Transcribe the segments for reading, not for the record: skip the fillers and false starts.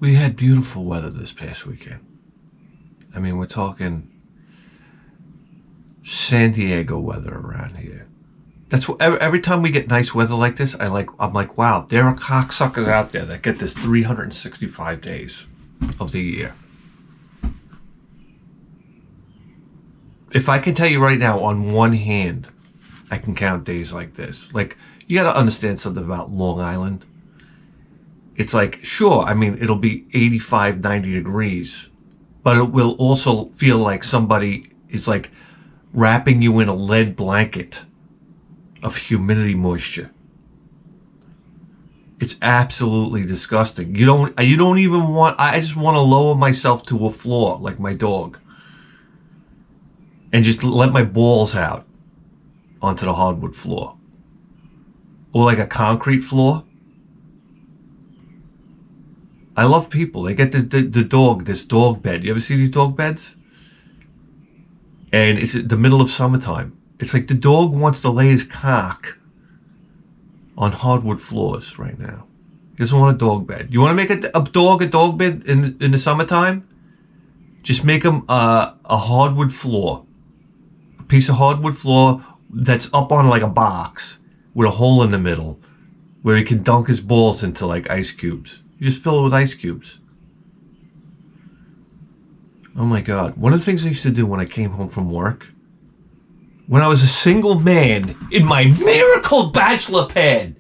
we had beautiful weather this past weekend. I mean, we're talking San Diego weather around here. That's what, every time we get nice weather like this, I'm like, wow, there are cocksuckers out there that get this 365 days of the year. If I can tell you right now, on one hand, I can count days like this. Like, you got to understand something about Long Island. It's like, sure, I mean, it'll be 85, 90 degrees, but it will also feel like somebody is like wrapping you in a lead blanket of humidity moisture. It's absolutely disgusting. You don't even want, I just want to lower myself to a floor like my dog and just let my balls out onto the hardwood floor. Or like a concrete floor. I love people. They get this dog bed. You ever see these dog beds? And it's the middle of summertime. It's like the dog wants to lay his cock on hardwood floors right now. He doesn't want a dog bed. You want to make a dog bed in the summertime? Just make him a hardwood floor. A piece of hardwood floor that's up on like a box with a hole in the middle where he can dunk his balls into like ice cubes. You just fill it with ice cubes. Oh my God. One of the things I used to do when I came home from work, when I was a single man in my miracle bachelor pad,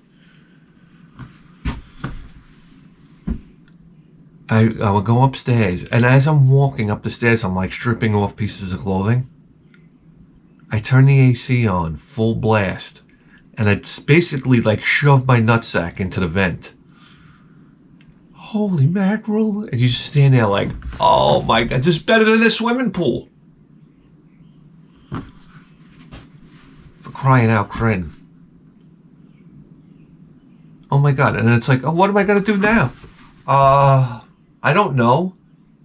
I would go upstairs, and as I'm walking up the stairs, I'm like stripping off pieces of clothing. I turn the AC on full blast, and I just basically like shove my nutsack into the vent. Holy mackerel. And you just stand there like, oh my God, this is better than a swimming pool. For crying out, Crin. Oh my God. And then it's like, oh, what am I going to do now? I don't know.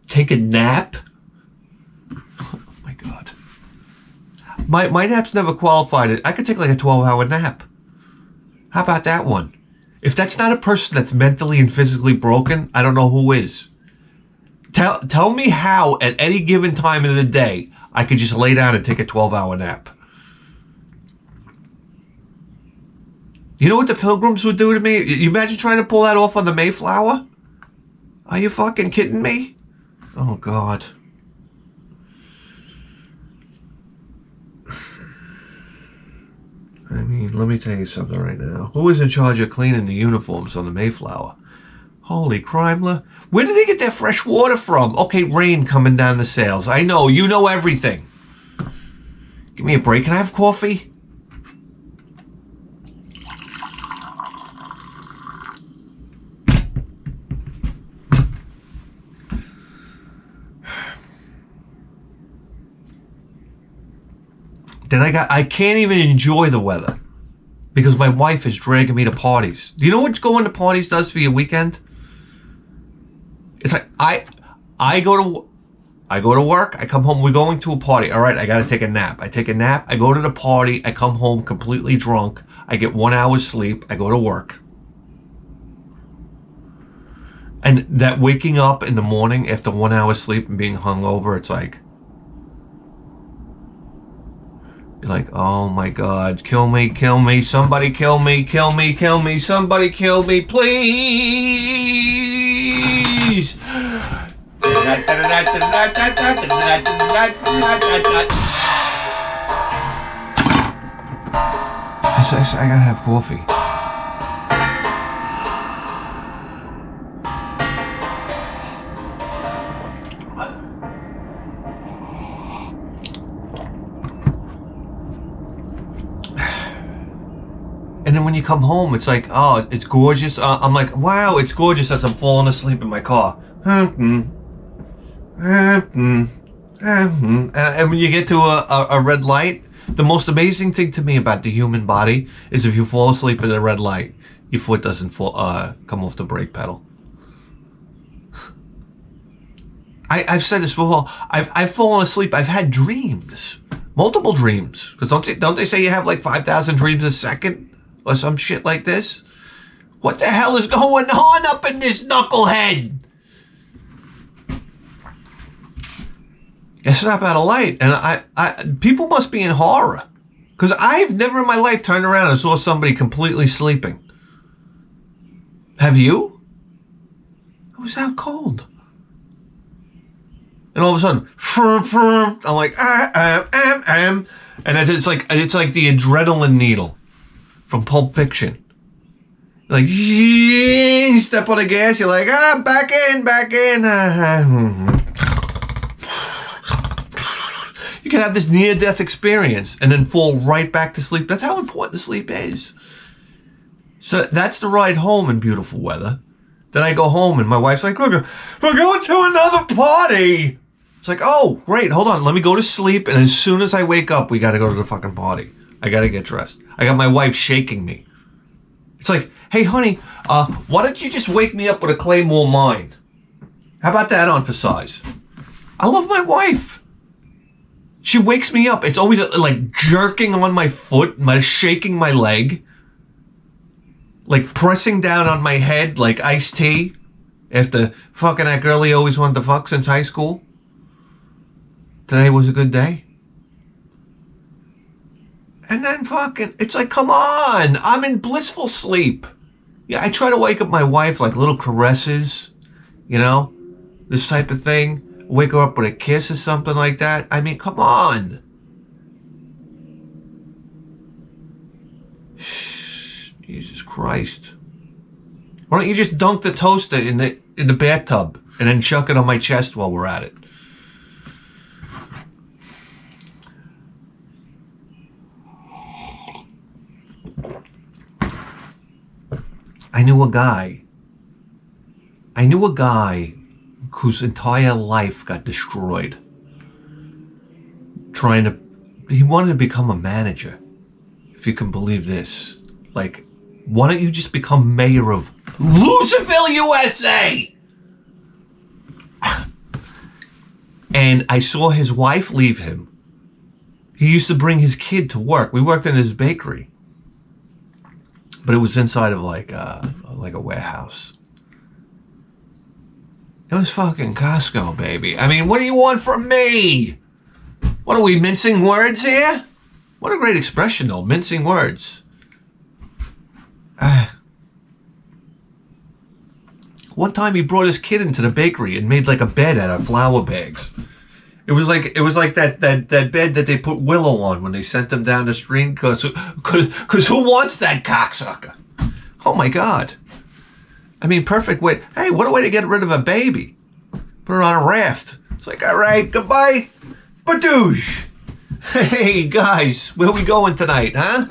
Take a nap? Oh my God. My naps never qualified. I could take like a 12-hour nap. How about that one? If that's not a person that's mentally and physically broken, I don't know who is. Tell me how at any given time of the day I could just lay down and take a 12-hour nap. You know what the Pilgrims would do to me? You imagine trying to pull that off on the Mayflower? Are you fucking kidding me? Oh God. I mean, let me tell you something right now. Who is in charge of cleaning the uniforms on the Mayflower? Holy Crimler. Where did they get that fresh water from? Okay, rain coming down the sails. I know, you know everything. Give me a break. Can I have coffee? Then I can't even enjoy the weather because my wife is dragging me to parties. Do you know what going to parties does for your weekend? It's like I go to work, I come home, we're going to a party. All right, I got to take a nap. I take a nap, I go to the party, I come home completely drunk. I get 1 hour's sleep, I go to work. And that waking up in the morning after 1 hour's sleep and being hungover, it's like, you're like, oh my God, kill me, somebody kill me, somebody kill me, please. I gotta have coffee. And then when you come home, it's like, oh, it's gorgeous. I'm like, wow, it's gorgeous as I'm falling asleep in my car. And when you get to a red light, the most amazing thing to me about the human body is if you fall asleep at a red light, your foot doesn't come off the brake pedal. I've said this before. I've fallen asleep. I've had dreams, multiple dreams. Because don't they say you have like 5,000 dreams a second? Or some shit like this? What the hell is going on up in this knucklehead? I snap out a light, and people must be in horror. Because I've never in my life turned around and saw somebody completely sleeping. Have you? I was out cold. And all of a sudden, I'm like, and it's like the adrenaline needle from Pulp Fiction. Like, you step on the gas, you're like, back in. You can have this near-death experience and then fall right back to sleep. That's how important sleep is. So that's the ride home in beautiful weather. Then I go home and my wife's like, look, we're going to another party. It's like, oh, great, hold on. Let me go to sleep. And as soon as I wake up, we got to go to the fucking party. I got to get dressed. I got my wife shaking me. It's like, hey, honey, why don't you just wake me up with a Claymore mine? How about that on for size? I love my wife. She wakes me up. It's always like jerking on my foot, shaking my leg, like pressing down on my head like iced tea after fucking that girl he always wanted to fuck since high school. Today was a good day. And then fucking, it's like, come on, I'm in blissful sleep. Yeah, I try to wake up my wife like little caresses, you know, this type of thing. Wake her up with a kiss or something like that. I mean, come on. Jesus Christ. Why don't you just dunk the toaster in the bathtub and then chuck it on my chest while we're at it? I knew a guy whose entire life got destroyed. He wanted to become a manager, if you can believe this. Like, why don't you just become mayor of Loserville, USA? And I saw his wife leave him. He used to bring his kid to work. We worked in his bakery. But it was inside of like a warehouse. It was fucking Costco, baby. I mean, what do you want from me? What are we, mincing words here? What a great expression, though, mincing words. One time he brought his kid into the bakery and made like a bed out of flour bags. It was like that bed that they put Willow on when they sent them down the street. Cause who wants that cocksucker? Oh my God. I mean, perfect way. Hey, what a way to get rid of a baby. Put her on a raft. It's like, all right, goodbye, badoosh. Hey, guys, where we going tonight, huh?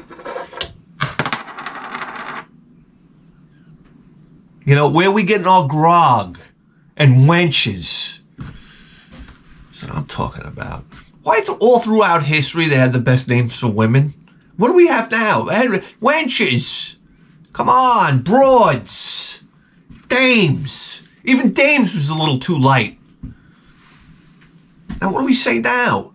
You know, where we getting all grog and wenches? That's what I'm talking about. Why all throughout history they had the best names for women? What do we have now? Wenches. Come on, broads. Dames. Even dames was a little too light. Now what do we say now?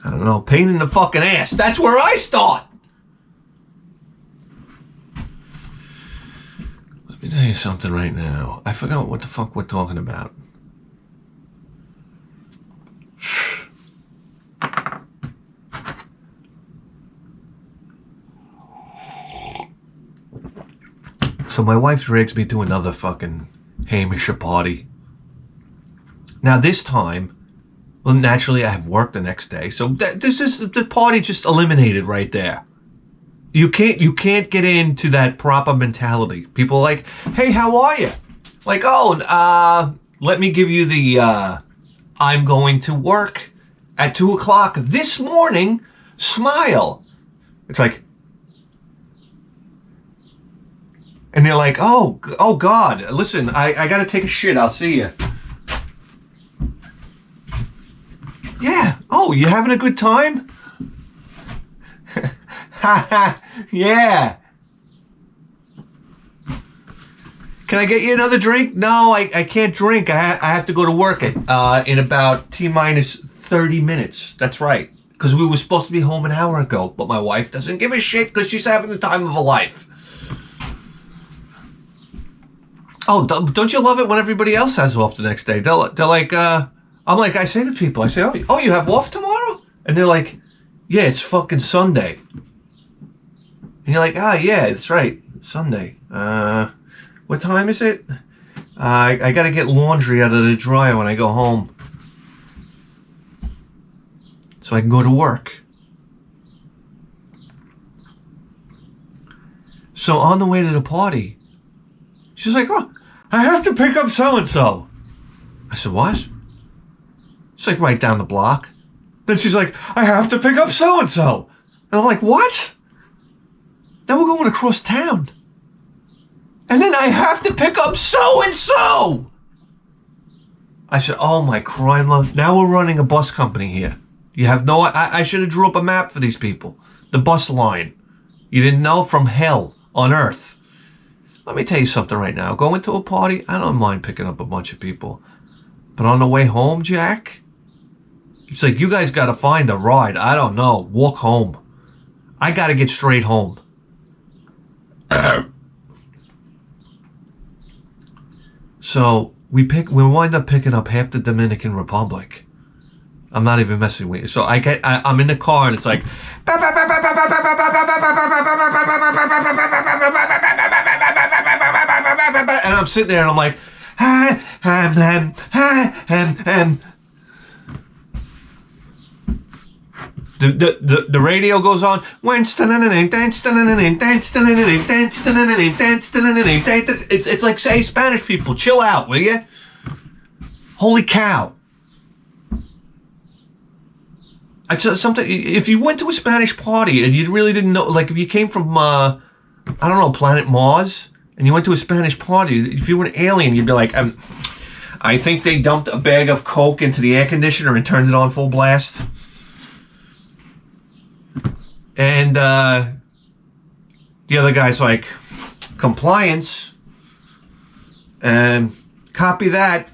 I don't know, pain in the fucking ass. That's where I start. Let me tell you something right now. I forgot what the fuck we're talking about. So my wife drags me to another fucking Hamisher party. Now this time, well, naturally I have work the next day, so the party just eliminated right there. You can't get into that proper mentality. People are like, hey, how are you? Like, oh, let me give you the I'm going to work at 2:00 this morning. Smile. It's like. And they're like, oh God, listen, I got to take a shit. I'll see you. Yeah. Oh, you having a good time? Yeah. Can I get you another drink? No, I can't drink. I have to go to work in about T-minus 30 minutes. That's right. Because we were supposed to be home an hour ago. But my wife doesn't give a shit because she's having the time of her life. Oh, don't you love it when everybody else has off the next day? They're like, I'm like, I say to people, I say, oh, you have off tomorrow? And they're like, yeah, it's fucking Sunday. And you're like, yeah, that's right, Sunday. What time is it? I got to get laundry out of the dryer when I go home, so I can go to work. So on the way to the party, she's like, oh, I have to pick up so-and-so. I said, what? It's like right down the block. Then she's like, I have to pick up so-and-so. And I'm like, what? Now we're going across town. And then I have to pick up so-and-so. I said, oh my crime love. Now we're running a bus company here. You have no, I should have drew up a map for these people. The bus line. You didn't know? From hell on earth. Let me tell you something right now. Going to a party, I don't mind picking up a bunch of people. But on the way home, Jack, it's like, you guys got to find a ride. I don't know. Walk home. I got to get straight home. So we wind up picking up half the Dominican Republic. I'm not even messing with you. So I'm in the car and it's like, and I'm sitting there and I'm like, the radio goes on. It's like, say, Spanish people, chill out, will you? Holy cow. Something. If you went to a Spanish party and you really didn't know, like if you came from, I don't know, planet Mars, and you went to a Spanish party, if you were an alien, you'd be like, I think they dumped a bag of Coke into the air conditioner and turned it on full blast. And the other guy's like, compliance, and copy that.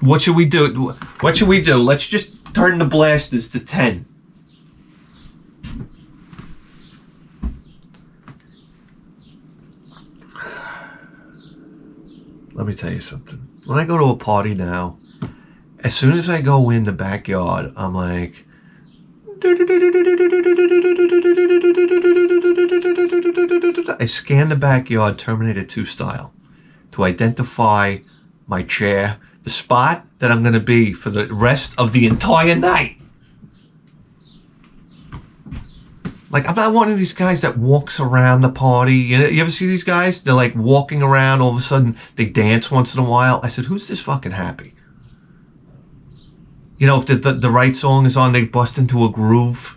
What should we do? What should we do? Let's just turn the blasters to 10. Let me tell you something. When I go to a party now, as soon as I go in the backyard, I'm like, I scan the backyard Terminator 2 style to identify my chair, the spot that I'm going to be for the rest of the entire night. Like, I'm not one of these guys that walks around the party. You ever see these guys? They're like walking around, all of a sudden they dance once in a while. I said, who's this fucking happy? You know, if the right song is on, they bust into a groove.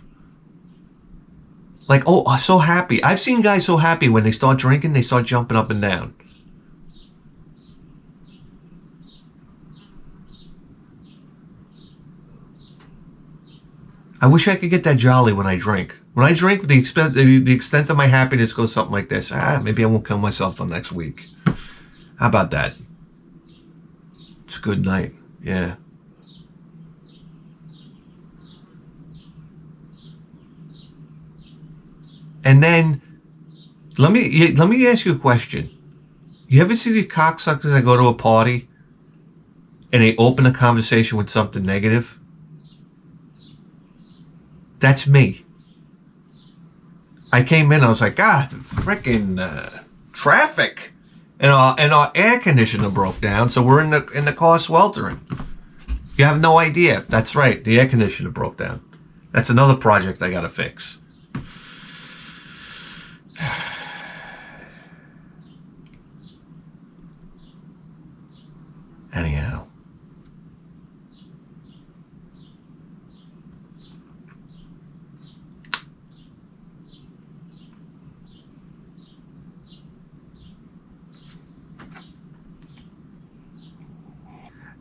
Like, oh, so happy. I've seen guys so happy when they start drinking, they start jumping up and down. I wish I could get that jolly when I drink. When I drink, the extent of my happiness goes something like this. Maybe I won't kill myself till next week. How about that? It's a good night. Yeah. And then, let me ask you a question. You ever see these cocksuckers that go to a party and they open a conversation with something negative? That's me. I came in, I was like, frickin' traffic, and our air conditioner broke down, so we're in the car sweltering. You have no idea. That's right, the air conditioner broke down. That's another project I gotta fix. Anyhow.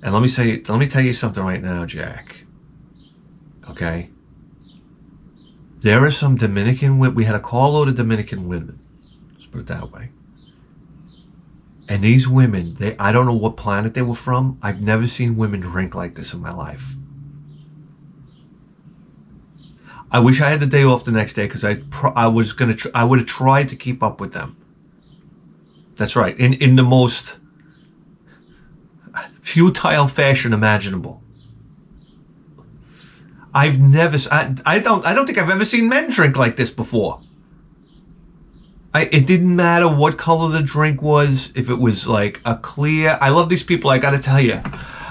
And let me tell you something right now, Jack. Okay? There are some Dominican women. We had a carload of Dominican women. Let's put it that way. And these women, I don't know what planet they were from. I've never seen women drink like this in my life. I wish I had the day off the next day because I was gonna I would have tried to keep up with them. That's right, in the most futile fashion imaginable. I've never I don't think I've ever seen men drink like this before. It didn't matter what color the drink was, if it was like a clear. I love these people. I gotta tell you,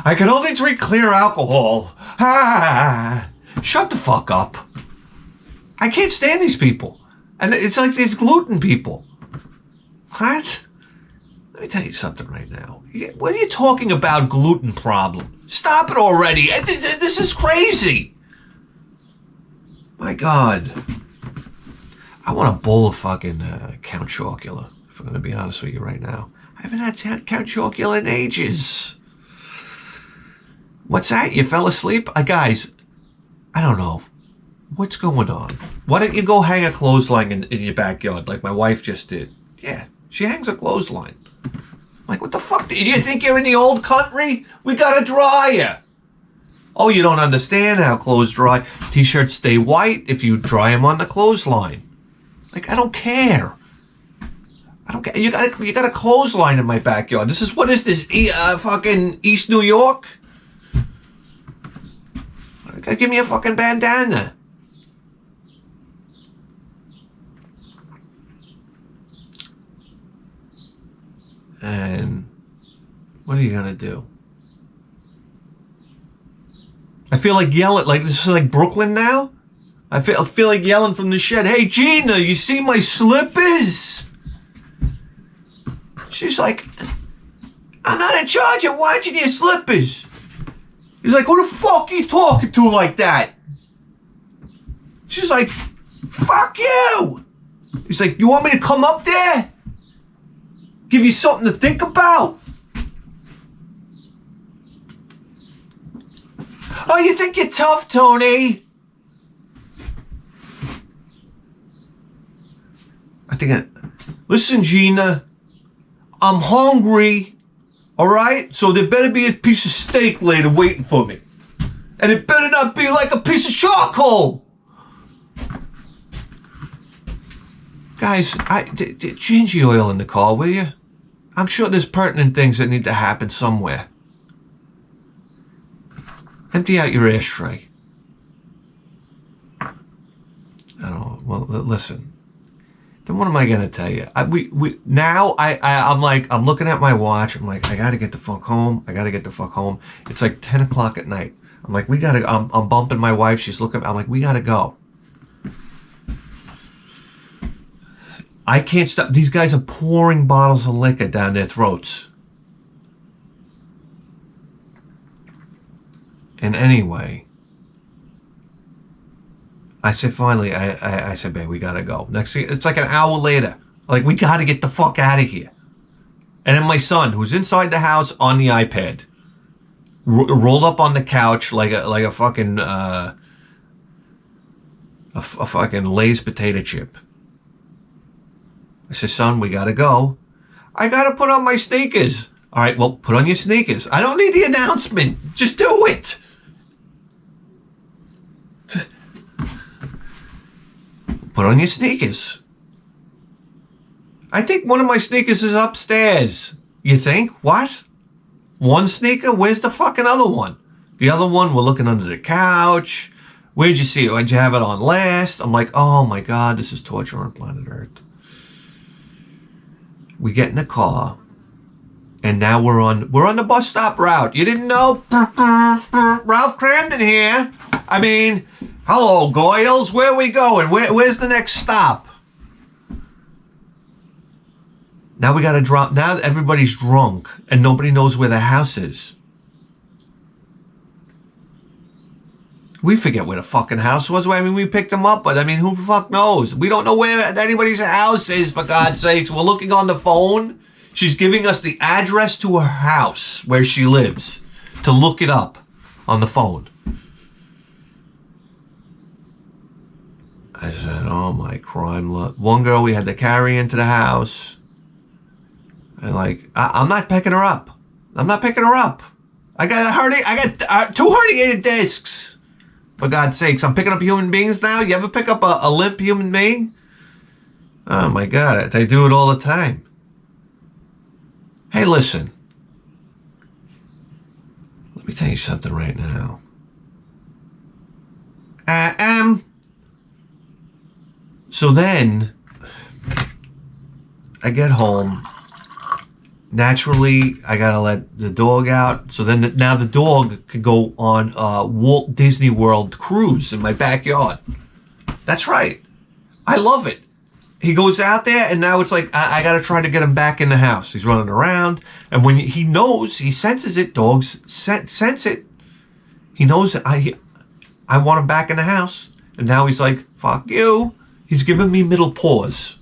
I can only drink clear alcohol. Shut the fuck up. I can't stand these people. And it's like these gluten people. What? Let me tell you something right now. What are you talking about, gluten problem? Stop it already. This is crazy. My God. I want a bowl of fucking Count Chocula, if I'm going to be honest with you right now. I haven't had Count Chocula in ages. What's that? You fell asleep? Guys, I don't know. What's going on? Why don't you go hang a clothesline in your backyard like my wife just did? Yeah, she hangs a clothesline. Like, what the fuck? Do you think you're in the old country? We got a dryer. Oh, you don't understand how clothes dry. T-shirts stay white if you dry them on the clothesline. Like, I don't care. I don't care. You got a clothesline in my backyard. What is this? Fucking East New York? Give me a fucking bandana. And what are you gonna do? I feel like yelling. Like, this is like Brooklyn now. I feel like yelling from the shed. Hey, Gina, you see my slippers? She's like, I'm not in charge of watching your slippers. He's like, who the fuck are you talking to like that? She's like, fuck you. He's like, you want me to come up there? Give you something to think about? Oh, you think you're tough, Tony? Listen, Gina, I'm hungry, all right? So there better be a piece of steak later waiting for me. And it better not be like a piece of charcoal. Guys, change the oil in the car, will you? I'm sure there's pertinent things that need to happen somewhere. Empty out your ashtray. I don't know. Well, listen. Then what am I gonna tell you? I'm looking at my watch. I'm like, I gotta get the fuck home. It's like 10 o'clock at night. I'm like, I'm bumping my wife. She's looking. I'm like, we gotta go. I can't stop. These guys are pouring bottles of liquor down their throats. And anyway, I said, finally, I said, babe, we gotta go. Next thing, it's like an hour later. Like, we gotta get the fuck out of here. And then my son, who's inside the house on the iPad, rolled up on the couch like a fucking a fucking Lay's potato chip. I said, son, we gotta go. I gotta put on my sneakers. All right, well, put on your sneakers. I don't need the announcement. Just do it. Put on your sneakers. I think one of my sneakers is upstairs. You think? What? One sneaker? Where's the fucking other one? The other one, we're looking under the couch. Where'd you see it? Why'd you have it on last? I'm like, oh my God, this is torture on planet Earth. We get in the car, and now we're on the bus stop route. You didn't know? Ralph Cramden here. I mean, hello, Goyles. Where are we going? Where's the next stop? Now we got to drop. Now everybody's drunk, and nobody knows where the house is. We forget where the fucking house was. I mean, we picked them up, but I mean, who the fuck knows? We don't know where anybody's house is, for God's sakes. We're looking on the phone. She's giving us the address to her house where she lives to look it up on the phone. I said, oh my crime luck. One girl we had to carry into the house. And like, I'm not picking her up. I got two herniated discs. For God's sakes, I'm picking up human beings now? You ever pick up a limp human being? Oh my God, they do it all the time. Hey, listen. Let me tell you something right now. So then, I get home. Naturally, I gotta let the dog out. So then now the dog could go on a Walt Disney World cruise in my backyard. That's right. I love it. He goes out there, and now it's like, I gotta try to get him back in the house. He's running around, and when he knows, he senses it. Dogs sense it. He knows that I want him back in the house. And now he's like, fuck you. He's giving me middle paws.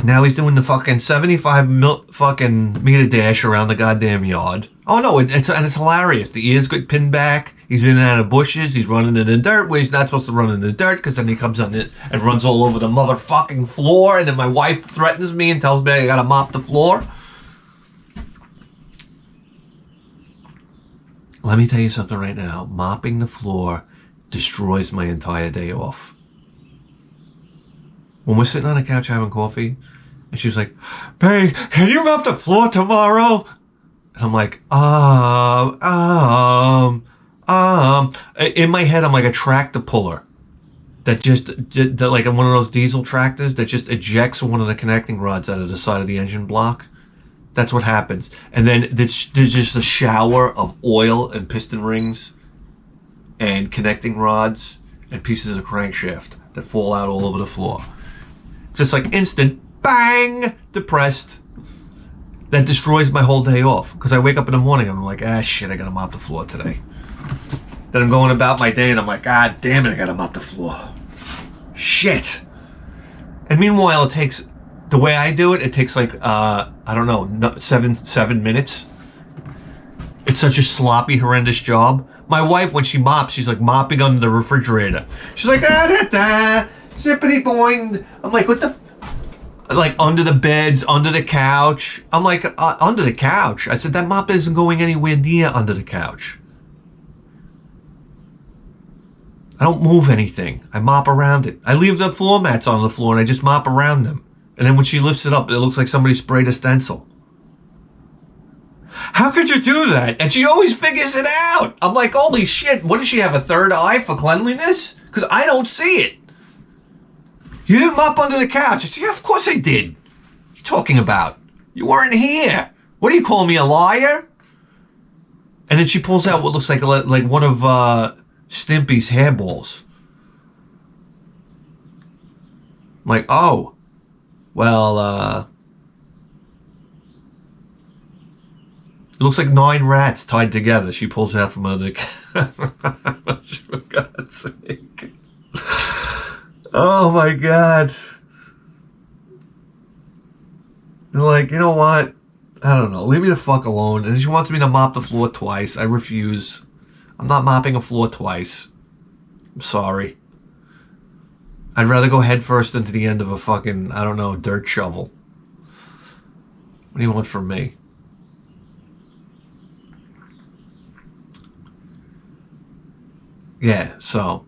Now he's doing the fucking 75 fucking meter dash around the goddamn yard. Oh no, it's hilarious. The ears get pinned back. He's in and out of bushes. He's running in the dirt where he's not supposed to run in the dirt, because then he comes on it and runs all over the motherfucking floor. And then my wife threatens me and tells me I gotta mop the floor. Let me tell you something right now. Mopping the floor destroys my entire day off. When we're sitting on the couch having coffee, and she's like, "Hey, can you mop the floor tomorrow?" And I'm like, in my head, I'm like a tractor puller that like one of those diesel tractors that just ejects one of the connecting rods out of the side of the engine block. That's what happens. And then there's just a shower of oil and piston rings and connecting rods and pieces of crankshaft that fall out all over the floor. It's just like instant, bang, depressed. That destroys my whole day off. Because I wake up in the morning and I'm like, shit, I gotta mop the floor today. Then I'm going about my day and I'm like, God damn it, I gotta mop the floor. Shit. And meanwhile, it takes, the way I do it, it takes like, I don't know, 7 minutes. It's such a sloppy, horrendous job. My wife, when she mops, she's like mopping under the refrigerator. She's like, zippity boing. I'm like, what the like under the beds, under the couch. I'm like, under the couch? I said, that mop isn't going anywhere near under the couch. I don't move anything. I mop around it. I leave the floor mats on the floor and I just mop around them. And then when she lifts it up, it looks like somebody sprayed a stencil. How could you do that? And she always figures it out. I'm like, holy shit, what does she have, a third eye for cleanliness? Because I don't see it. You didn't mop under the couch. I said, yeah, of course I did. What are you talking about? You weren't here. What do you call me, a liar? And then she pulls out what looks like one of Stimpy's hairballs. I'm like, oh, well, it looks like 9 rats tied together. She pulls it out from under the couch. For God's sake. Oh my God. They're like, you know what? I don't know. Leave me the fuck alone. And she wants me to mop the floor twice. I refuse. I'm not mopping a floor twice. I'm sorry. I'd rather go head first into the end of a fucking, I don't know, dirt shovel. What do you want from me? Yeah, so.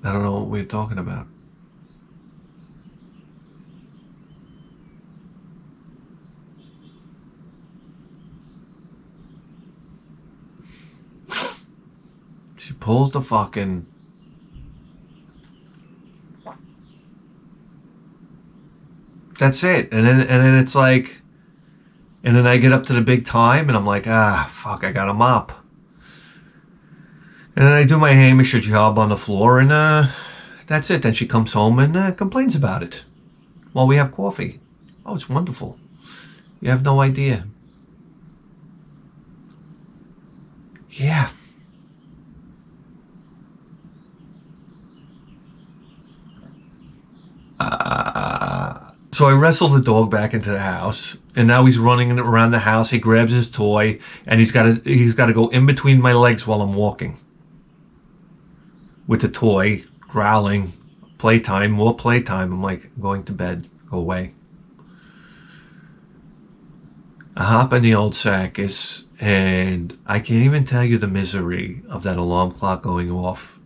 I don't know what we're talking about. She pulls the fucking... That's it. And then it's like... And then I get up to the big time and I'm like, fuck, I gotta mop. And then I do my Hamisher job on the floor and that's it. Then she comes home and complains about it while we have coffee. Oh, it's wonderful. You have no idea. Yeah. So I wrestle the dog back into the house, and now he's running around the house. He grabs his toy, and he's got to go in between my legs while I'm walking with the toy, growling, Playtime, more playtime. I'm like, I'm going to bed. Go away. I hop in the old Sakis, and I can't even tell you the misery of that alarm clock going off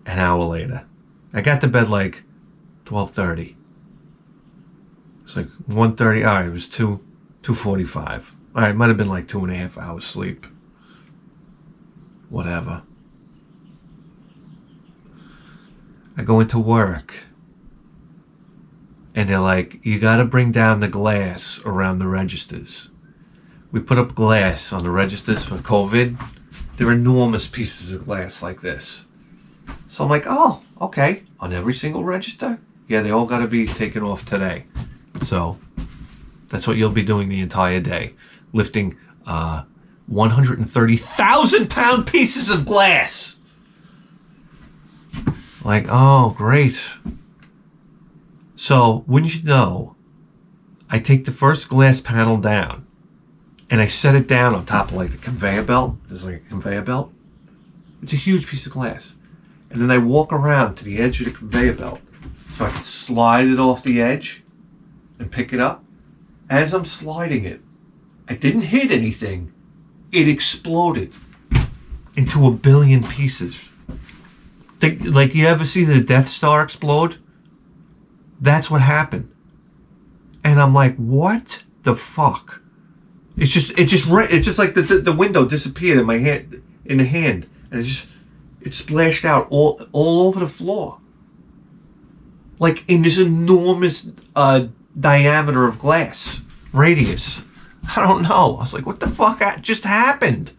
an hour later. I got to bed like 12:30. It's like 1:30. All right, it was 2:45. All right, it might have been like 2.5 hours sleep. Whatever. I go into work, and they're like, you got to bring down the glass around the registers. We put up glass on the registers for COVID. They're enormous pieces of glass like this. So I'm like, oh, okay. On every single register? Yeah, they all got to be taken off today. So that's what you'll be doing the entire day. Lifting 130,000 pound pieces of glass. Like, oh, great. So, wouldn't you know, I take the first glass panel down and I set it down on top of like the conveyor belt. There's like a conveyor belt. It's a huge piece of glass. And then I walk around to the edge of the conveyor belt so I can slide it off the edge and pick it up. As I'm sliding it, I didn't hit anything. It exploded into a billion pieces. Like, you ever see the Death Star explode? That's what happened. And I'm like, what the fuck? It's just like the window disappeared in my hand, in the hand, and it splashed out all over the floor. Like in this enormous diameter of glass, radius. I don't know. I was like, what the fuck just happened?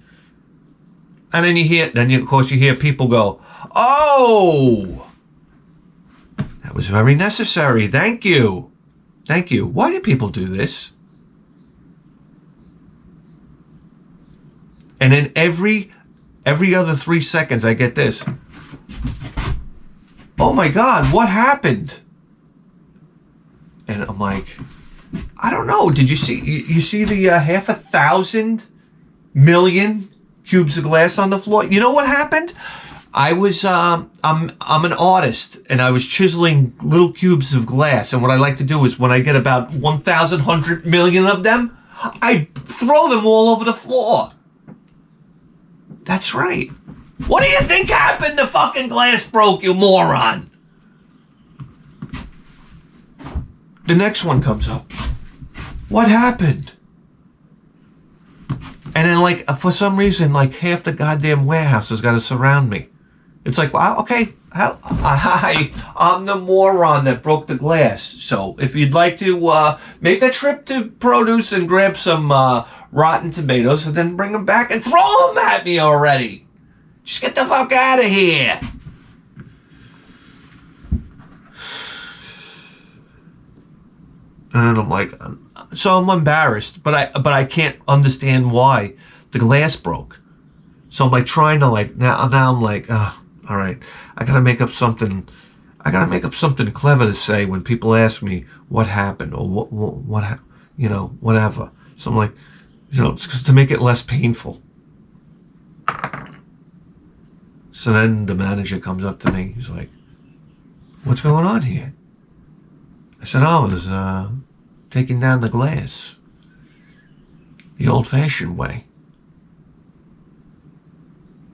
And then of course you hear people go, oh, that was very necessary. Thank you. Thank you. Why do people do this? And then every other 3 seconds I get this. Oh my God, what happened? And I'm like, I don't know. Did you see? You see the 500 million cubes of glass on the floor? You know what happened? I was I'm an artist, and I was chiseling little cubes of glass. And what I like to do is when I get about 1,100 million of them, I throw them all over the floor. That's right. What do you think happened? The fucking glass broke, you moron. The next one comes up. What happened? And then, like, for some reason, like, half the goddamn warehouse has got to surround me. It's like, well, okay, hi, I'm the moron that broke the glass. So if you'd like to make a trip to produce and grab some rotten tomatoes and then bring them back and throw them at me already. Just get the fuck out of here. And I'm like, so I'm embarrassed, but I can't understand why the glass broke. So I'm like trying to like now I'm like, all right, I gotta make up something clever to say when people ask me what happened or what you know, whatever. So I'm like, you know, it's to make it less painful. So then the manager comes up to me. He's like, what's going on here? I said, oh, I was taking down the glass the old-fashioned way.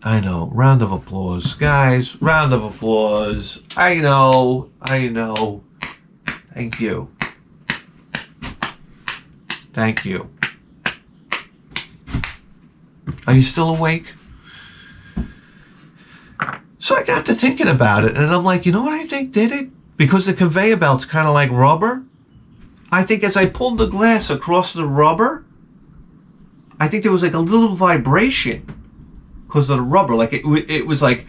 I know. Round of applause. Guys, round of applause. I know. Thank you. Thank you. Are you still awake? So I got to thinking about it, and I'm like, you know what I think did it? Because the conveyor belt's kind of like rubber. I think as I pulled the glass across the rubber, I think there was like a little vibration because of the rubber. Like it was like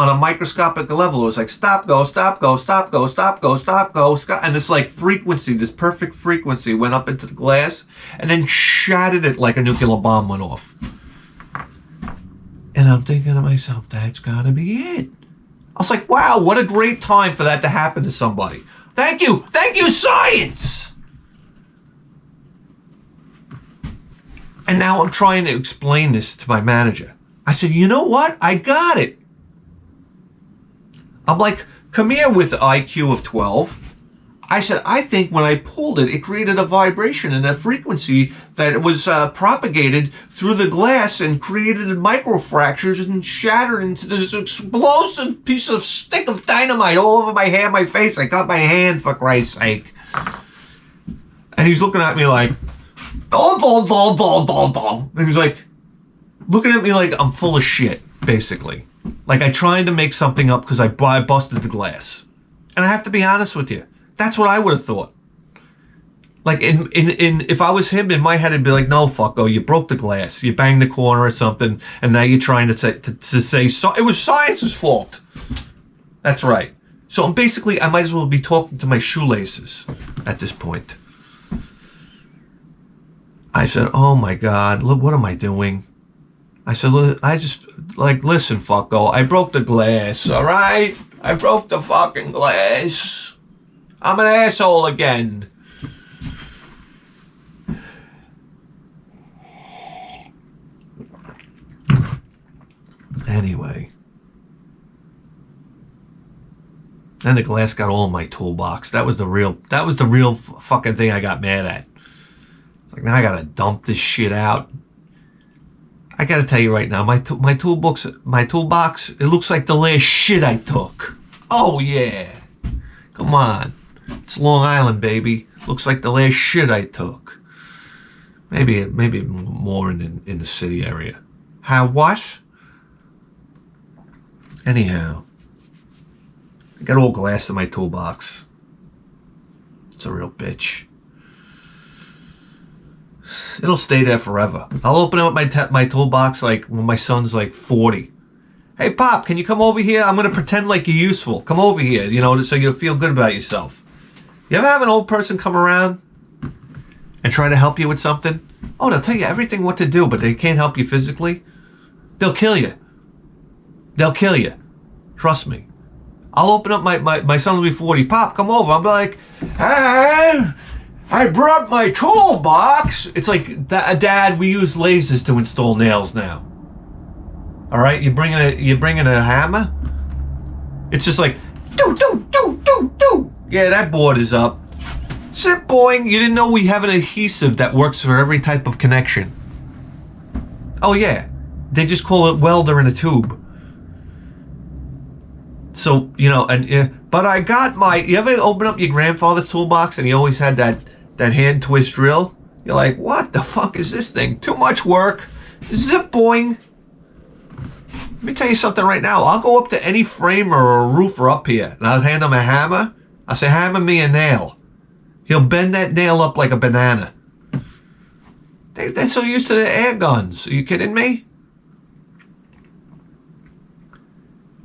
on a microscopic level, it was like stop, go, stop, go, stop, go, stop, go, stop, go, stop. And this like frequency, this perfect frequency went up into the glass and then shattered it like a nuclear bomb went off. And I'm thinking to myself, that's gotta be it. I was like, wow, what a great time for that to happen to somebody. Thank you, science! And now I'm trying to explain this to my manager. I said, you know what? I got it. I'm like, come here with IQ of 12. I said, I think when I pulled it, it created a vibration and a frequency that was propagated through the glass and created microfractures and shattered into this explosive piece of stick of dynamite all over my hair, my face. I got my hand, for Christ's sake. And he's looking at me like, dol, dol, dol, dol, dol, dol. And he's like, looking at me like I'm full of shit, basically. Like I tried to make something up because I busted the glass. And I have to be honest with you. That's what I would have thought. Like, if I was him, in my head, it'd be like, no, fucko, you broke the glass. You banged the corner or something, and now you're trying to say so it was science's fault. That's right. So basically, I might as well be talking to my shoelaces at this point. I said, oh my God, look, what am I doing? I said, listen, fucko, I broke the glass, all right? I broke the fucking glass. I'm an asshole again. Anyway. And the glass got all in my toolbox. That was the real fucking thing I got mad at. It's like, now I gotta dump this shit out. I gotta tell you right now, my toolbox, it looks like the last shit I took. Oh yeah. Come on. It's Long Island, baby. Looks like the last shit I took. Maybe more in the city area. How what? Anyhow, I got all glass in my toolbox. It's a real bitch. It'll stay there forever. I'll open up my toolbox like when my son's like 40. Hey, Pop, can you come over here? I'm going to pretend like you're useful. Come over here, so you'll feel good about yourself. You ever have an old person come around and try to help you with something? Oh, they'll tell you everything what to do, but they can't help you physically. They'll kill you. They'll kill you. Trust me. I'll open up my son will be 40. Pop, come over. I'll be like, hey, I brought my toolbox. It's like, Dad, we use lasers to install nails now. All right, you're bringing a hammer. It's just like, do. Yeah, that board is up. Zip boing. You didn't know we have an adhesive that works for every type of connection. Oh yeah, they just call it welder in a tube. So but I got you ever open up your grandfather's toolbox and he always had that hand twist drill? You're like, what the fuck is this thing? Too much work. Zip boing. Let me tell you something right now. I'll go up to any framer or a roofer up here and I'll hand him a hammer. I'll say, hammer me a nail. He'll bend that nail up like a banana. They're so used to their air guns. Are you kidding me?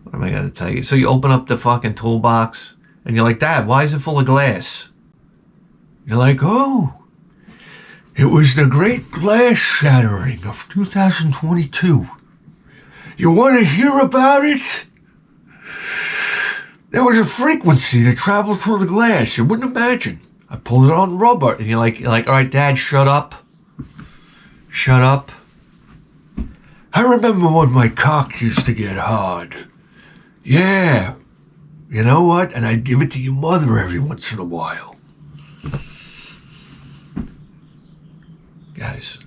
What am I going to tell you? So you open up the fucking toolbox and you're like, Dad, why is it full of glass? You're like, oh, it was the great glass shattering of 2022. You want to hear about it? There was a frequency that traveled through the glass. You wouldn't imagine. I pulled it on rubber. And you're like, all right, Dad, shut up. Shut up. I remember when my cock used to get hard. Yeah. You know what? And I'd give it to your mother every once in a while. Guys,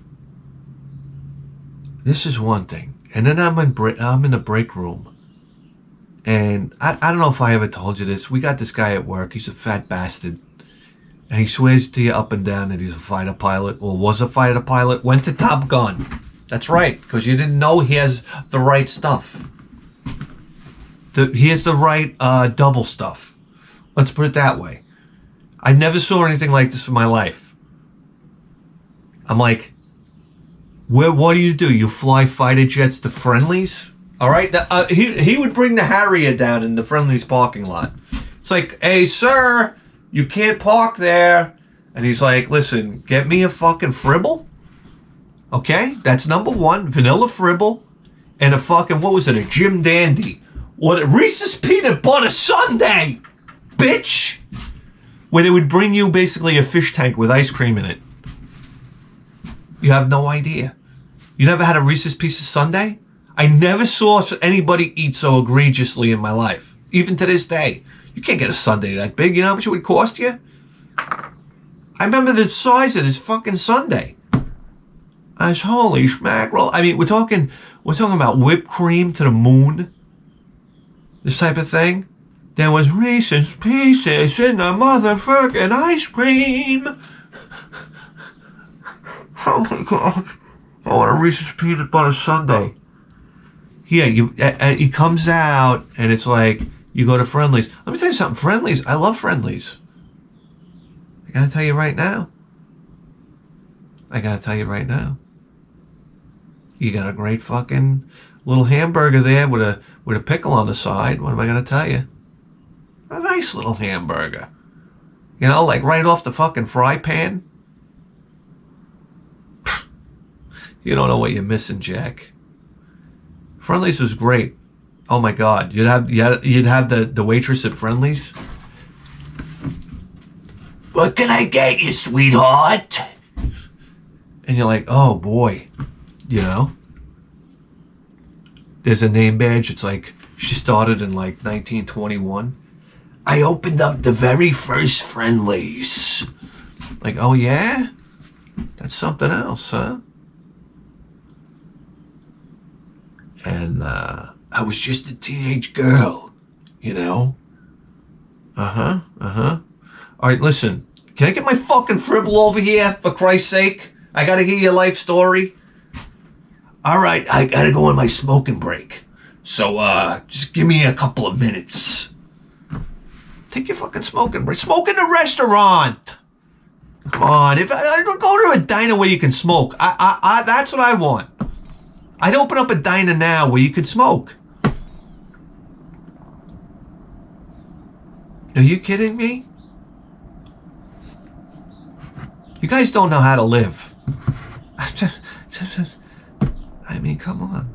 this is one thing. And then I'm in the break room. And I don't know if I ever told you this. We got this guy at work. He's a fat bastard. And he swears to you up and down that he's a fighter pilot or was a fighter pilot. Went to Top Gun. That's right. Because you didn't know he has the right stuff. He has the right double stuff. Let's put it that way. I never saw anything like this in my life. I'm like, what do? You fly fighter jets to friendlies? All right, he would bring the Harrier down in the Friendly's parking lot. It's like, hey, sir, you can't park there. And he's like, listen, get me a fucking Fribble. Okay, that's number one, vanilla Fribble. And a fucking, what was it, a Jim Dandy. What, a Reese's Peanut Butter Sundae, bitch. Where they would bring you basically a fish tank with ice cream in it. You have no idea. You never had a Reese's Pieces Sundae? I never saw anybody eat so egregiously in my life, even to this day. You can't get a sundae that big. You know how much it would cost you? I remember the size of this fucking sundae. I was, holy schmackerel. I mean, we're talking about whipped cream to the moon. This type of thing. There was Reese's Pieces in the motherfucking ice cream. Oh my god. I want a Reese's peanut butter sundae. Yeah, he comes out and it's like, you go to Friendly's. Let me tell you something, Friendly's, I love Friendly's. I gotta tell you right now. You got a great fucking little hamburger there with a pickle on the side. What am I gonna tell you? A nice little hamburger. You know, like right off the fucking fry pan. You don't know what you're missing, Jack. Friendly's was great. Oh my god. You'd have the waitress at Friendly's. What can I get you, sweetheart? And you're like, oh boy. You know? There's a name badge. It's like, she started in like 1921. I opened up the very first Friendly's. Like, oh yeah? That's something else, huh? And I was just a teenage girl, you know? All right, listen. Can I get my fucking fribble over here, for Christ's sake? I gotta hear your life story. All right, I gotta go on my smoking break. So, just give me a couple of minutes. Take your fucking smoking break. Smoke in a restaurant. Come on, if I don't go to a diner where you can smoke. I that's what I want. I'd open up a diner now where you could smoke. Are you kidding me? You guys don't know how to live. I mean, come on.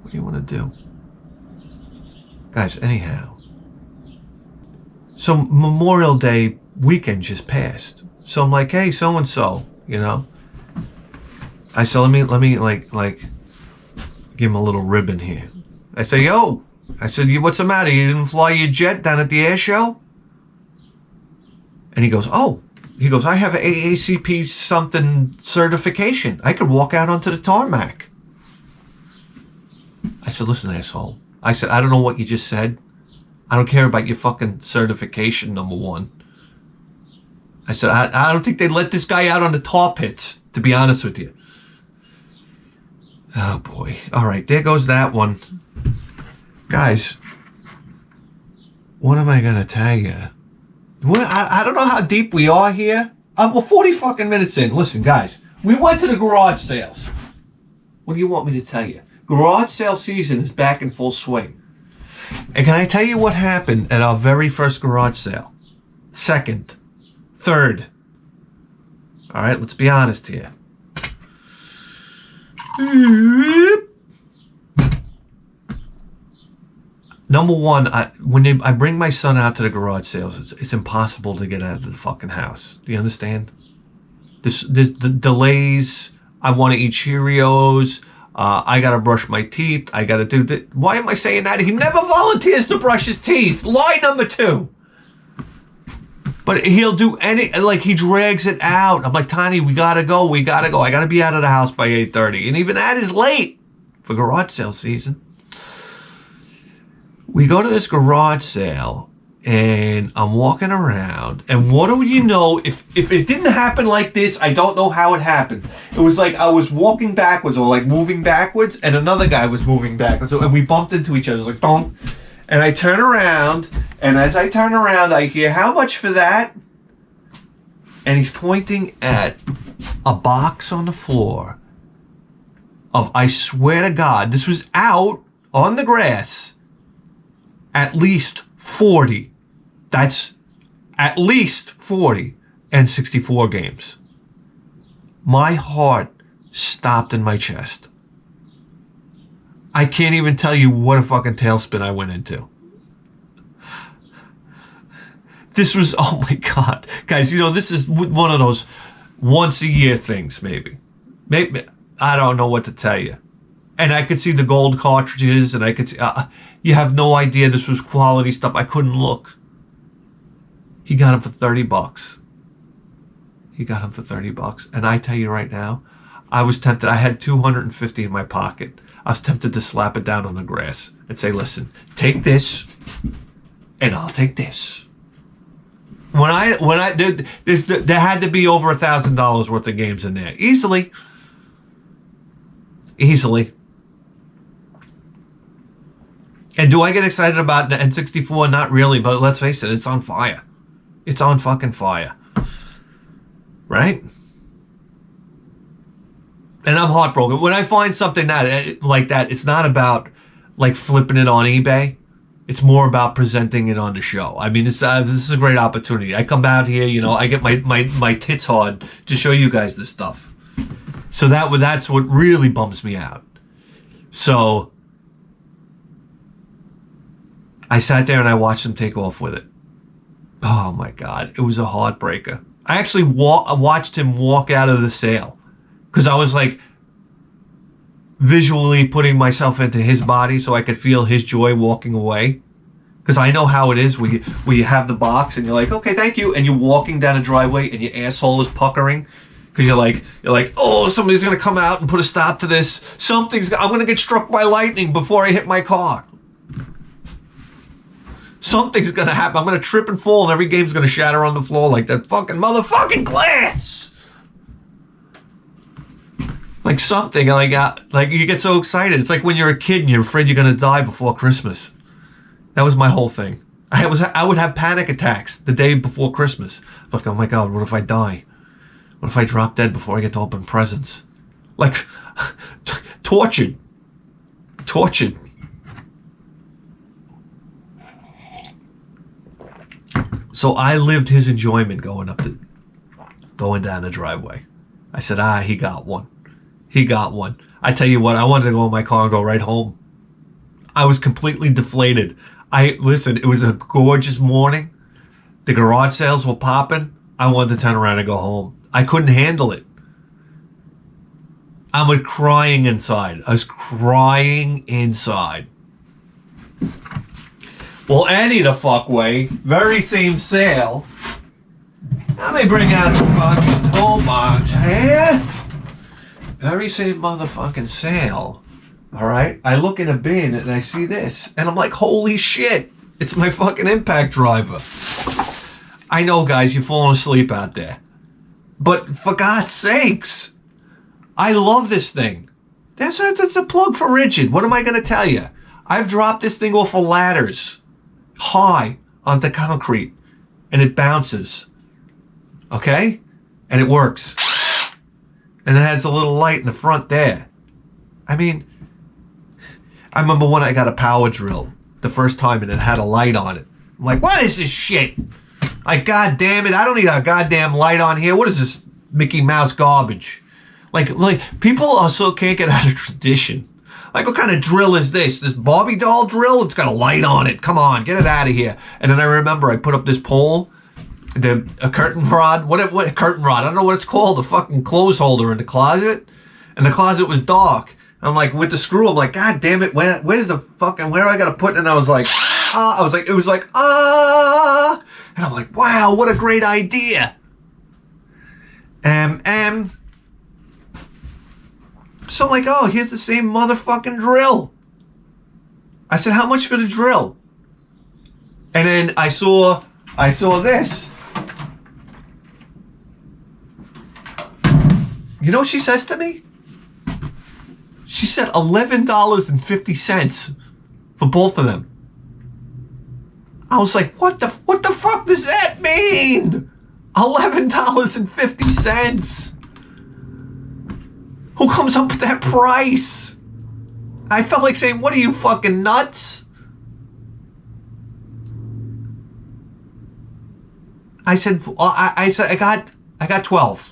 What do you want to do? Guys, anyhow. So Memorial Day weekend just passed. So I'm like, hey, so-and-so, you know? I said, let me like give him a little ribbon here. I say, yo. I said, what's the matter? You didn't fly your jet down at the air show? And he goes, oh. He goes, I have an AACP something certification. I could walk out onto the tarmac. I said, listen, asshole. I said, I don't know what you just said. I don't care about your fucking certification, number one. I said, I don't think they'd let this guy out on the tar pits, to be honest with you. Oh, boy. All right, there goes that one. Guys, what am I going to tell you? Well, I don't know how deep we are here. We're 40 fucking minutes in. Listen, guys, we went to the garage sales. What do you want me to tell you? Garage sale season is back in full swing. And can I tell you what happened at our very first garage sale? Second. Third. All right, let's be honest here. Number one, when I bring my son out to the garage sales, it's impossible to get out of the fucking house. Do you understand? The delays. I want to eat Cheerios. I got to brush my teeth. I got to do that. Why am I saying that? He never volunteers to brush his teeth. Lie number 2. But he'll do like he drags it out. I'm like, Tiny, we got to go. I got to be out of the house by 8:30. And even that is late for garage sale season. We go to this garage sale, and I'm walking around, and what do you know? If it didn't happen like this, I don't know how it happened. It was like I was walking backwards, or like moving backwards, and another guy was moving backwards, and we bumped into each other. It was like, bonk. And I turn around, and as I turn around, I hear, how much for that? And he's pointing at a box on the floor of, I swear to God, this was out on the grass, at least 40. That's at least 40 N64 games. My heart stopped in my chest. I can't even tell you what a fucking tailspin I went into. This was, oh my God. Guys, you know, this is one of those once a year things, maybe. Maybe, I don't know what to tell you. And I could see the gold cartridges, and I could see, you have no idea this was quality stuff. I couldn't look. He got him for $30. He got him for $30. And I tell you right now, I was tempted. I had $250 in my pocket. I was tempted to slap it down on the grass and say, listen, take this and I'll take this. When I did this, there had to be over $1,000 worth of games in there. Easily. And do I get excited about the N64? Not really, but let's face it, it's on fire. It's on fucking fire. Right? And I'm heartbroken. When I find something like that, it's not about like flipping it on eBay. It's more about presenting it on the show. I mean, this is a great opportunity. I come out here, you know, I get my tits hard to show you guys this stuff. So that's what really bums me out. So I sat there and I watched him take off with it. Oh my God, it was a heartbreaker. I actually watched him walk out of the sale because I was like visually putting myself into his body so I could feel his joy walking away. Because I know how it is where you have the box and you're like, okay, thank you, and you're walking down a driveway and your asshole is puckering because you're like, oh, somebody's gonna come out and put a stop to this. I'm gonna get struck by lightning before I hit my car. Something's gonna happen. I'm gonna trip and fall, and every game's gonna shatter on the floor like that fucking motherfucking glass. Like something, like you get so excited. It's like when you're a kid and you're afraid you're gonna die before Christmas. That was my whole thing. I would have panic attacks the day before Christmas. Like, oh my God, what if I die? What if I drop dead before I get to open presents? Like, tortured. So I lived his enjoyment going down the driveway. I said, he got one. I tell you what, I wanted to go in my car and go right home. I was completely deflated. Listen, it was a gorgeous morning. The garage sales were popping. I wanted to turn around and go home. I couldn't handle it. I was crying inside. Well, any the fuck way, very same sale. Let me bring out the fucking toolbox here. Very same motherfucking sale. All right? I look in a bin and I see this. And I'm like, holy shit. It's my fucking impact driver. I know, guys, you're falling asleep out there. But for God's sakes, I love this thing. That's a plug for Rigid. What am I going to tell you? I've dropped this thing off of ladders high onto concrete and it bounces. Okay? And it works. And it has a little light in the front there. I mean, I remember when I got a power drill the first time and it had a light on it. I'm like, what is this shit? Like, God damn it, I don't need a goddamn light on here. What is this Mickey Mouse garbage? Like people also can't get out of tradition. Like, what kind of drill is this? This Barbie doll drill? It's got a light on it. Come on, get it out of here. And then I remember I put up this pole, a curtain rod. What curtain rod? I don't know what it's called. A fucking clothes holder in the closet. And the closet was dark. I'm like, with the screw, I'm like, God damn it, where's the fucking, where I gotta put it? And I was like, it was like, and I'm like, wow, what a great idea. So I'm like, oh, here's the same motherfucking drill. I said, how much for the drill? And then I saw this. You know what she says to me? She said $11.50 for both of them. I was like, what the fuck does that mean? $11.50. Who comes up with that price? I felt like saying, what are you, fucking nuts? I said, I got 12.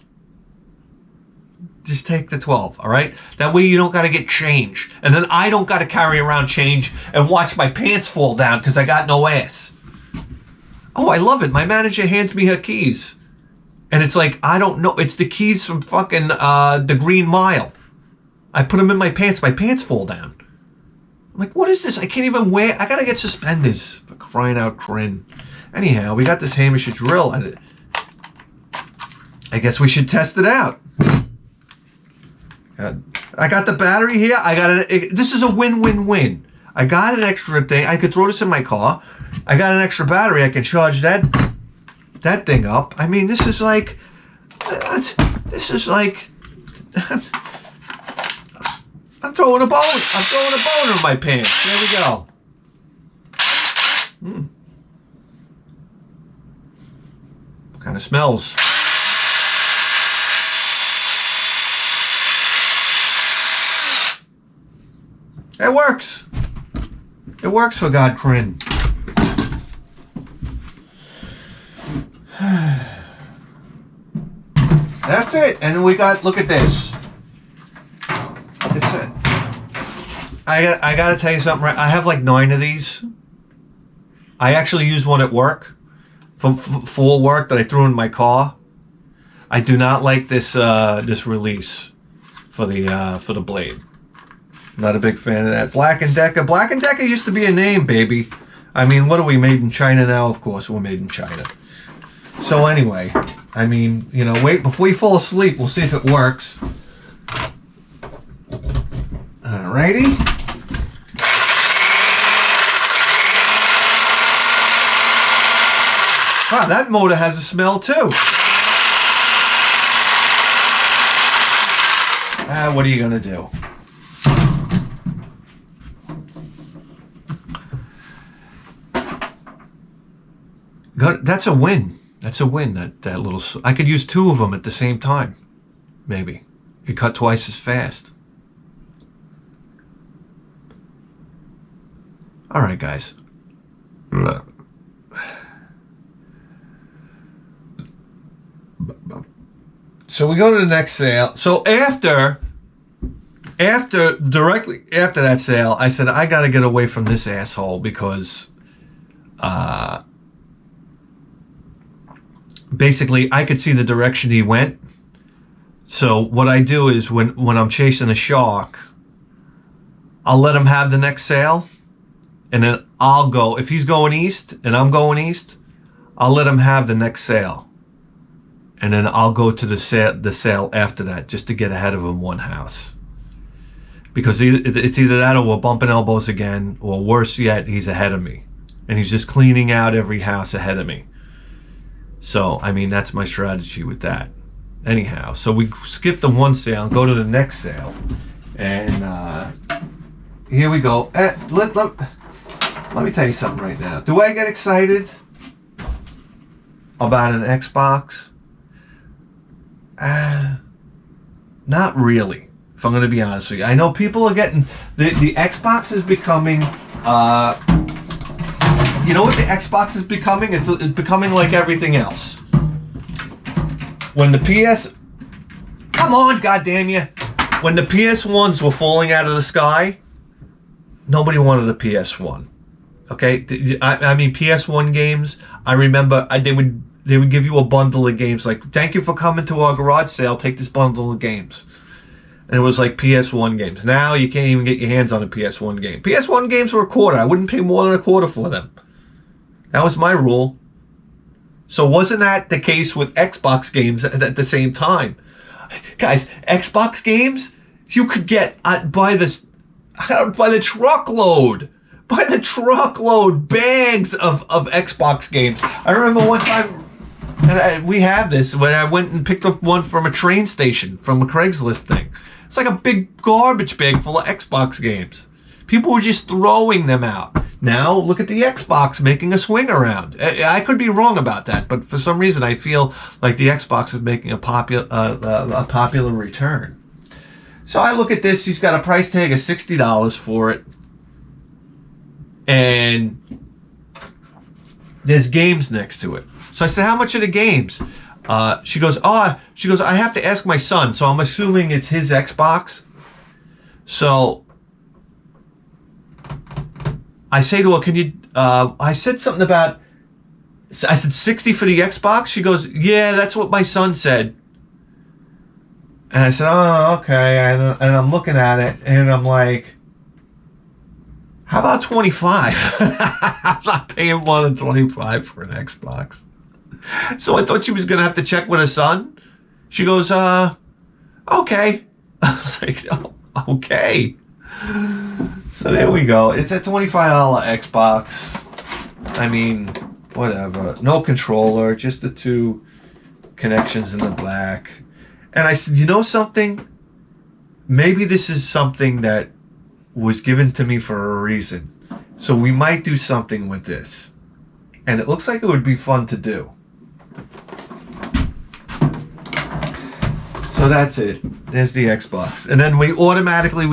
Just take the 12, all right? That way you don't got to get change. And then I don't got to carry around change and watch my pants fall down because I got no ass. Oh, I love it. My manager hands me her keys. And it's like, I don't know. It's the keys from fucking the Green Mile. I put them in my pants fall down. I'm like, what is this? I can't even wear. I got to get suspenders for crying out crin. Anyhow, we got this Hamish drill. I guess we should test it out. I got the battery here. I got it. This is a win-win-win. I got an extra thing. I could throw this in my car. I got an extra battery. I can charge that thing up. I mean, this is like. I'm throwing a bone. I'm throwing a bone in my pants. There we go. Kind of smells. It works. It works for God Crin. That's it. And we got, look at this. It's it. I got to tell you something, right? I have like 9 of these. I actually use one at work. For work that I threw in my car. I do not like this this release for the blade. Not a big fan of that. Black & Decker. Black & Decker used to be a name, baby. I mean, what are we made in China now? Of course, we're made in China. So anyway, I mean, you know, wait before you fall asleep. We'll see if it works. Alrighty. Wow, that motor has a smell too. What are you gonna do? That's a win. That's a win. That little. I could use 2 of them at the same time. Maybe. You cut twice as fast. All right, guys. So we go to the next sale. So directly after that sale, I said, I got to get away from this asshole because basically I could see the direction he went. So what I do is when I'm chasing a shark, I'll let him have the next sale. And then I'll go, if he's going east and I'm going east, I'll let him have the next sale. And then I'll go to the sale after that just to get ahead of him one house. Because it's either that or we're bumping elbows again, or worse yet, he's ahead of me. And he's just cleaning out every house ahead of me. So, I mean, that's my strategy with that. Anyhow, so we skip the one sale and go to the next sale. And here we go. Let me tell you something right now. Do I get excited about an Xbox? Not really, if I'm going to be honest with you. I know people are getting... The Xbox is becoming... you know what the Xbox is becoming? It's becoming like everything else. When the PS... Come on, goddamn you! When the PS1s were falling out of the sky, nobody wanted a PS1. Okay? I mean, PS1 games, I remember they would give you a bundle of games like, thank you for coming to our garage sale, take this bundle of games. And it was like PS1 games. Now you can't even get your hands on a PS1 game. PS1 games were $0.25. I wouldn't pay more than $0.25 for them. That was my rule. So wasn't that the case with Xbox games at the same time? Guys, Xbox games, you could get by the truckload. By the truckload, bags of Xbox games. I remember one time, and we have this, when I went and picked up one from a train station, from a Craigslist thing. It's like a big garbage bag full of Xbox games. People were just throwing them out. Now, look at the Xbox making a swing around. I could be wrong about that, but for some reason I feel like the Xbox is making a popular return. So I look at this, he's got a price tag of $60 for it. And there's games next to it. So I said, how much are the games? She goes, I have to ask my son. So I'm assuming it's his Xbox. So I say to her, can you, I said something about, I said 60 for the Xbox. She goes, yeah, that's what my son said. And I said, oh, okay. And I'm looking at it and I'm like, How about 25? I'm not paying more than 25 for an Xbox. So I thought she was going to have to check with her son. She goes, okay. I was like, oh, okay. So there we go. It's a $25 Xbox. I mean, whatever. No controller, just the two connections in the back. And I said, you know something? Maybe this is something that was given to me for a reason. So we might do something with this. And it looks like it would be fun to do. So that's it. There's the Xbox. And then we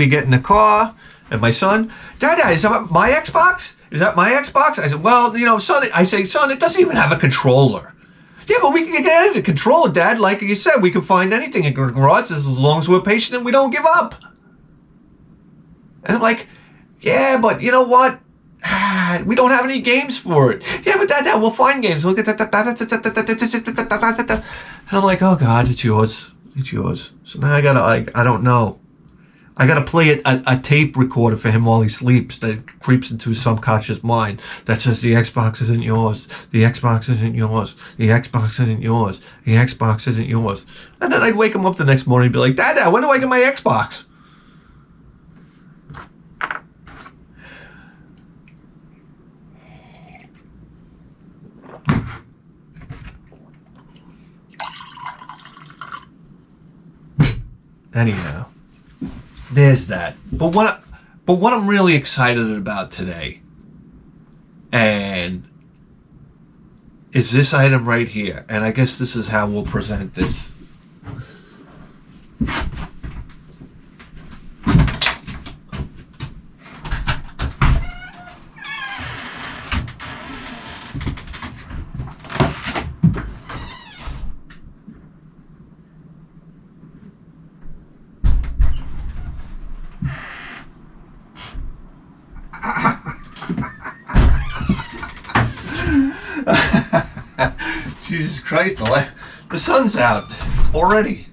get in the car, and my son, Dada, is that my Xbox? Is that my Xbox? I said, well, you know, son, it doesn't even have a controller. Yeah, but we can get a controller, Dad. Like you said, we can find anything in garage as long as we're patient and we don't give up. And I'm like, yeah, but you know what? We don't have any games for it. Yeah, but Dad, we'll find games. Look at that. And I'm like, oh God, it's yours. It's yours. So now I gotta, I don't know. I gotta play a tape recorder for him while he sleeps that creeps into his subconscious mind that says the Xbox isn't yours. The Xbox isn't yours. The Xbox isn't yours. The Xbox isn't yours. And then I'd wake him up the next morning and be like, Dad, when do I get my Xbox? Anyhow, there's that. But what I'm really excited about today, and is this item right here. And I guess this is how we'll present this. Jesus Christ, the sun's out already.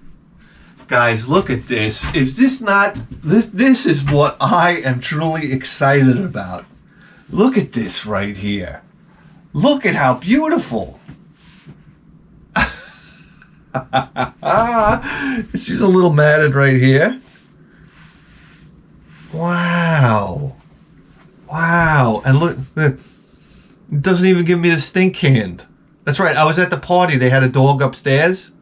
Guys, look at this. Is this not, this is what I am truly excited about. Look at this right here. Look at how beautiful. She's a little matted right here. Wow. Wow. And look, it doesn't even give me the stink hand. That's right. I was at the party. They had a dog upstairs,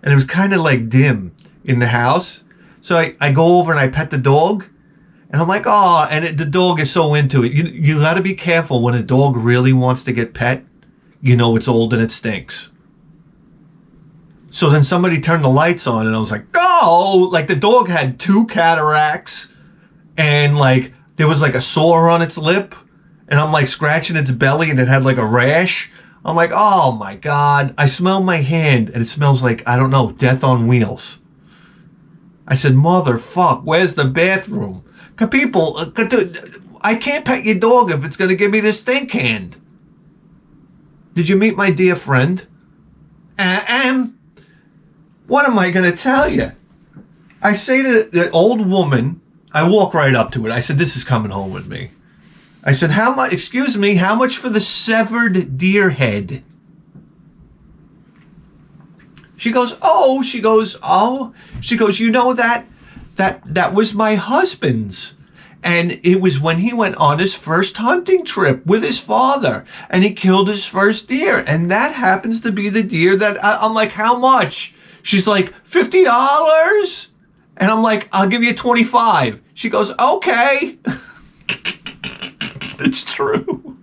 and it was kind of like dim in the house. So I go over and I pet the dog, and I'm like, oh, and the dog is so into it. You got to be careful when a dog really wants to get pet. You know it's old and it stinks. So then somebody turned the lights on, and I was like, oh, like the dog had 2 cataracts, and like there was like a sore on its lip, and I'm like scratching its belly, and it had like a rash. I'm like, oh my God. I smell my hand and it smells like, I don't know, death on wheels. I said, motherfuck, where's the bathroom? People, I can't pet your dog if it's going to give me this stink hand. Did you meet my dear friend? What am I going to tell you? I say to the old woman, I walk right up to it. I said, this is coming home with me. I said, how much, excuse me, how much for the severed deer head? She goes, you know that was my husband's. And it was when he went on his first hunting trip with his father, and he killed his first deer. And that happens to be the deer that, I'm like, how much? She's like, $50? And I'm like, I'll give you 25. She goes, okay. It's true.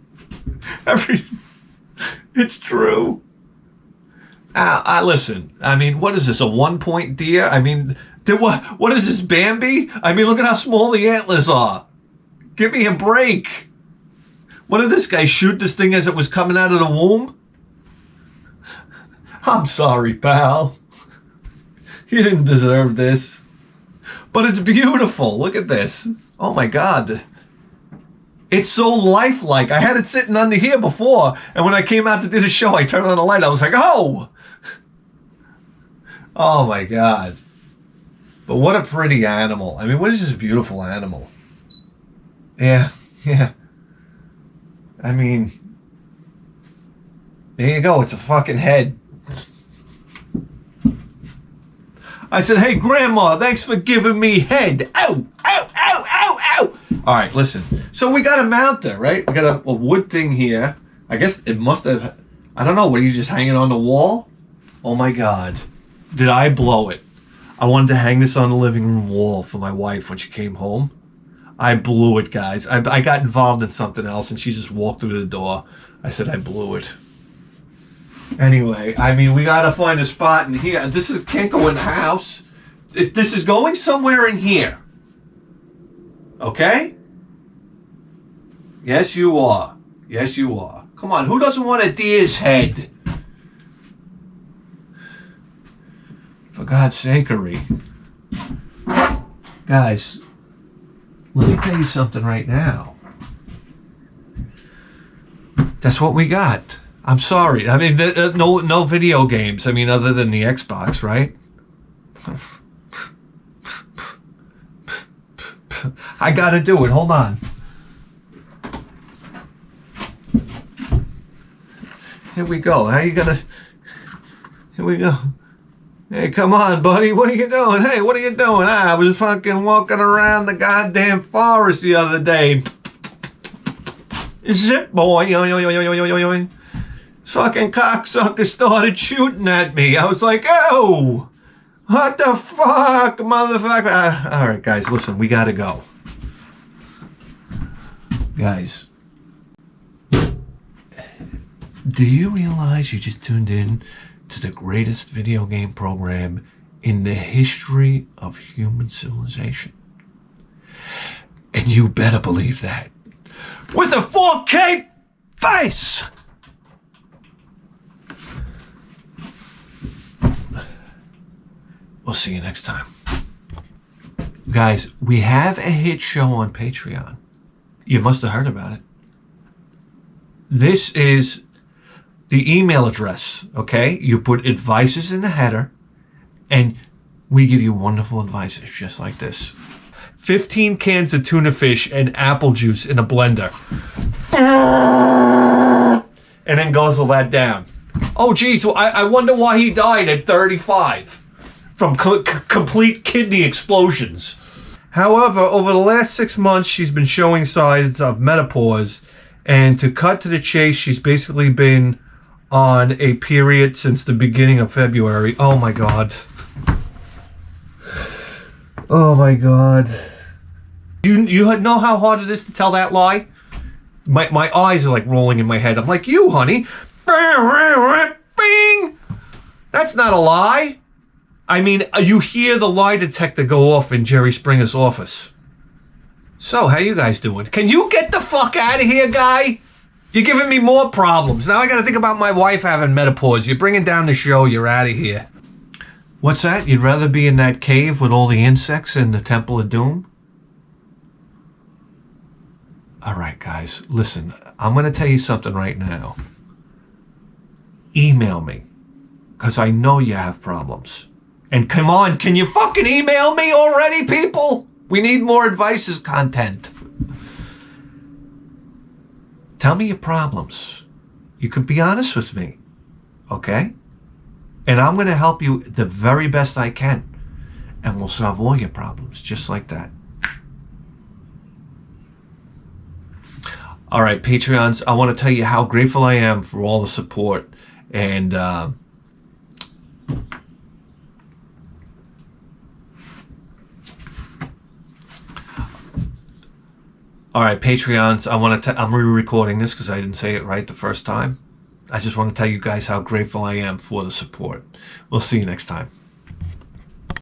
It's true. Listen, I mean, what is this, a 1-point deer? I mean, what is this, Bambi? I mean, look at how small the antlers are. Give me a break. What did this guy shoot this thing as it was coming out of the womb? I'm sorry, pal. You didn't deserve this. But it's beautiful. Look at this. Oh my God. It's so lifelike. I had it sitting under here before, and when I came out to do the show, I turned on the light. I was like, oh! Oh my God. But what a pretty animal. I mean, what is this beautiful animal? Yeah. Yeah. I mean, there you go. It's a fucking head. I said, hey, Grandma, thanks for giving me head. Ow, ow, ow, ow, ow. All right, listen. So we got a mounter, right? We got a wood thing here. I guess it must have, I don't know, were you just hanging on the wall? Oh, my God. Did I blow it? I wanted to hang this on the living room wall for my wife when she came home. I blew it, guys. I got involved in something else, and she just walked through the door. I said I blew it. Anyway, I mean, we got to find a spot in here. This can't go in the house. This is going somewhere in here. Okay? Yes, you are. Yes, you are. Come on, who doesn't want a deer's head? For God's sakery. Guys, let me tell you something right now. That's what we got. I'm sorry. I mean, no video games. I mean, other than the Xbox, right? I gotta do it. Hold on. Here we go. How you gonna... Here we go. Hey, come on, buddy. What are you doing? Hey, what are you doing? I was fucking walking around the goddamn forest the other day. Zip, boy. Yo, yo, yo, yo, yo, yo, yo, yo. Fucking cocksucker started shooting at me. I was like, oh, what the fuck, motherfucker? All right, guys, listen, we gotta go. Guys, do you realize you just tuned in to the greatest video game program in the history of human civilization? And you better believe that. With a 4K face! We'll see you next time. Guys, we have a hit show on Patreon. You must have heard about it. This is the email address, okay? You put advices in the header, and we give you wonderful advices just like this. 15 cans of tuna fish and apple juice in a blender. And then guzzle that down. Oh, geez, well, I wonder why he died at 35 from complete kidney explosions. However, over the last 6 months, she's been showing signs of menopause. And to cut to the chase, she's basically been on a period since the beginning of February. Oh, my God. Oh, my God. You know how hard it is to tell that lie? My eyes are like rolling in my head. I'm like, you, honey. Bing! That's not a lie. I mean, you hear the lie detector go off in Jerry Springer's office. So, how you guys doing? Can you get the fuck out of here, guy? You're giving me more problems. Now I gotta think about my wife having menopause. You're bringing down the show. You're out of here. What's that? You'd rather be in that cave with all the insects in the Temple of Doom? All right, guys. Listen, I'm gonna tell you something right now. Email me, because I know you have problems. And come on, can you fucking email me already, people? We need more advices content. Tell me your problems. You could be honest with me, okay? And I'm going to help you the very best I can. And we'll solve all your problems, just like that. All right, Patreons, I want to tell you how grateful I am for all the support. And all right, Patreons, I'm re-recording this because I didn't say it right the first time. I just want to tell you guys how grateful I am for the support. We'll see you next time.